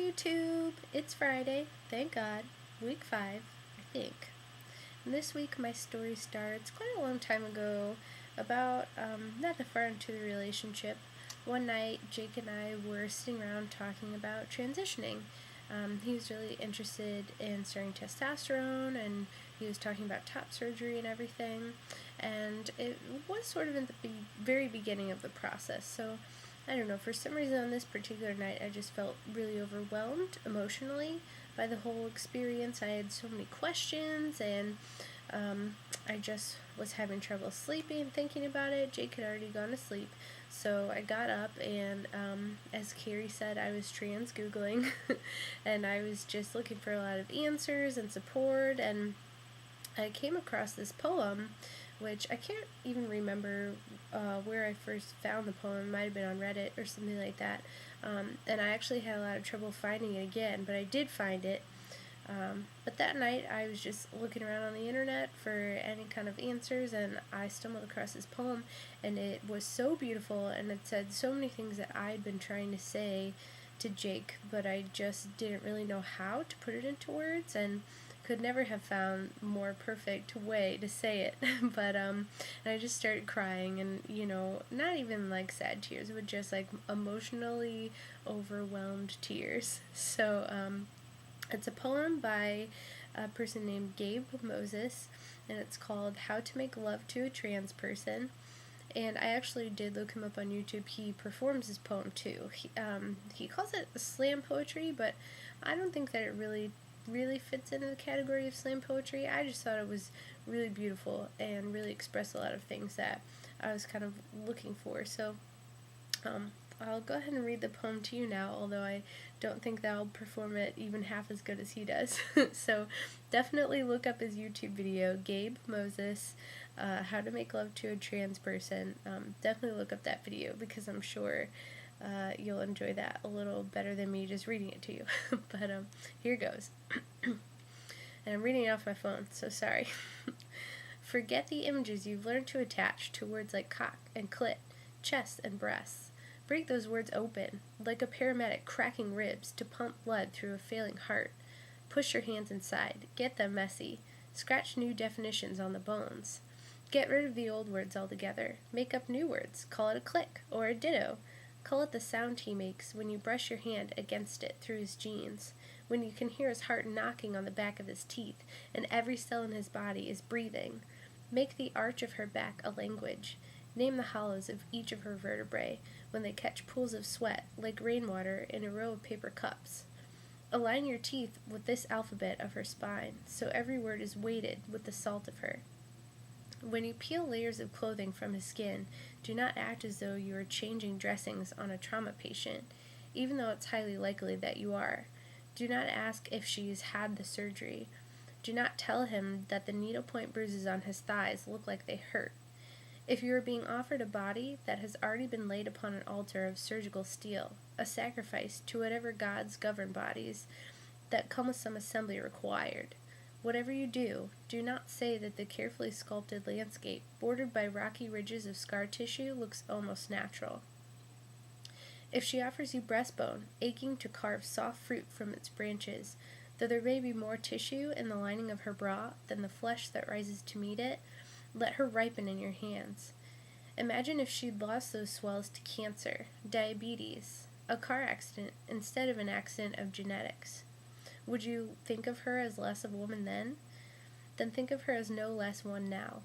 YouTube! It's Friday, thank God, week 5, I think. And this week my story starts quite a long time ago about, not that far into the relationship. One night, Jake and I were sitting around talking about transitioning. He was really interested in starting testosterone, and he was talking about top surgery and everything. And it was sort of in the very beginning of the process, so I don't know, for some reason on this particular night I just felt really overwhelmed emotionally by the whole experience. I had so many questions, and I just was having trouble sleeping, thinking about it. Jake had already gone to sleep, so I got up and, as Carrie said, I was trans Googling, and I was just looking for a lot of answers and support, and I came across this poem, which I can't even remember where I first found the poem. It might have been on Reddit or something like that. And I actually had a lot of trouble finding it again, but I did find it. But that night I was just looking around on the internet for any kind of answers, and I stumbled across this poem, and it was so beautiful, and it said so many things that I had been trying to say to Jake, but I just didn't really know how to put it into words, and could never have found more perfect way to say it. But and I just started crying, and not even like sad tears, but just like emotionally overwhelmed tears. So it's a poem by a person named Gabe Moses, and it's called How to Make Love to a Trans Person. And I actually did look him up on YouTube. He performs his poem too. He calls it slam poetry, but I don't think that it really fits into the category of slam poetry. I just thought it was really beautiful and really expressed a lot of things that I was kind of looking for. So I'll go ahead and read the poem to you now, although I don't think that I'll perform it even half as good as he does. So definitely look up his YouTube video, Gabe Moses, How to Make Love to a Trans Person. Definitely look up that video, because I'm sure you'll enjoy that a little better than me just reading it to you. But here goes. And I'm reading it off my phone, so sorry. Forget the images you've learned to attach to words like cock and clit, chest and breasts. Break those words open, like a paramedic cracking ribs to pump blood through a failing heart. Push your hands inside, get them messy, scratch new definitions on the bones. Get rid of the old words altogether, make up new words, call it a click or a ditto. Call it the sound he makes when you brush your hand against it through his jeans, when you can hear his heart knocking on the back of his teeth, and every cell in his body is breathing. Make the arch of her back a language. Name the hollows of each of her vertebrae when they catch pools of sweat like rainwater in a row of paper cups. Align your teeth with this alphabet of her spine, so every word is weighted with the salt of her. When you peel layers of clothing from his skin, do not act as though you are changing dressings on a trauma patient, even though it's highly likely that you are. Do not ask if she's had the surgery. Do not tell him that the needlepoint bruises on his thighs look like they hurt. If you are being offered a body that has already been laid upon an altar of surgical steel, a sacrifice to whatever gods govern bodies that come with some assembly required, whatever you do, do not say that the carefully sculpted landscape, bordered by rocky ridges of scar tissue, looks almost natural. If she offers you breastbone, aching to carve soft fruit from its branches, though there may be more tissue in the lining of her bra than the flesh that rises to meet it, let her ripen in your hands. Imagine if she'd lost those swells to cancer, diabetes, a car accident instead of an accident of genetics. Would you think of her as less of a woman then? Then think of her as no less one now.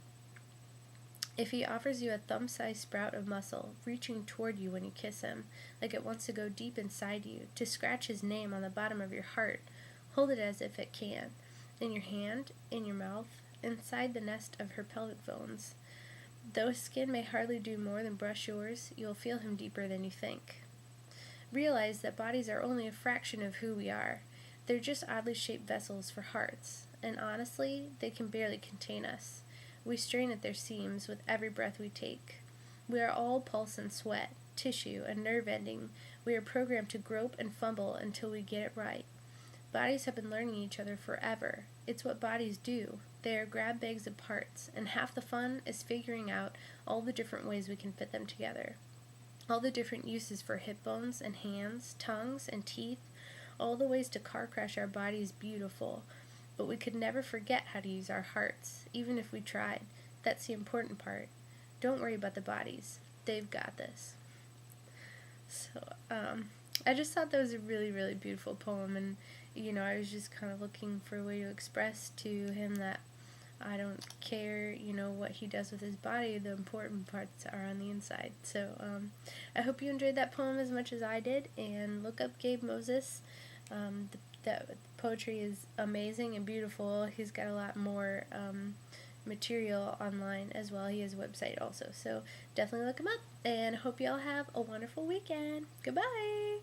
If he offers you a thumb-sized sprout of muscle, reaching toward you when you kiss him, like it wants to go deep inside you, to scratch his name on the bottom of your heart, hold it as if it can, in your hand, in your mouth, inside the nest of her pelvic bones. Though his skin may hardly do more than brush yours, you'll feel him deeper than you think. Realize that bodies are only a fraction of who we are. They're just oddly shaped vessels for hearts, and honestly, they can barely contain us. We strain at their seams with every breath we take. We are all pulse and sweat, tissue and nerve ending. We are programmed to grope and fumble until we get it right. Bodies have been learning each other forever. It's what bodies do. They are grab bags of parts, and half the fun is figuring out all the different ways we can fit them together. All the different uses for hip bones and hands, tongues and teeth, All the ways to car crash our body is beautiful, but we could never forget how to use our hearts, even if we tried. That's the important part. Don't worry about the bodies. They've got this. So, I just thought that was a really, really beautiful poem, and, I was just kind of looking for a way to express to him that I don't care, what he does with his body. The important parts are on the inside. So, I hope you enjoyed that poem as much as I did, and look up Gabe Moses. The poetry is amazing and beautiful. He's got a lot more material online as well. He has a website also. So definitely look him up, and hope you all have a wonderful weekend. Goodbye!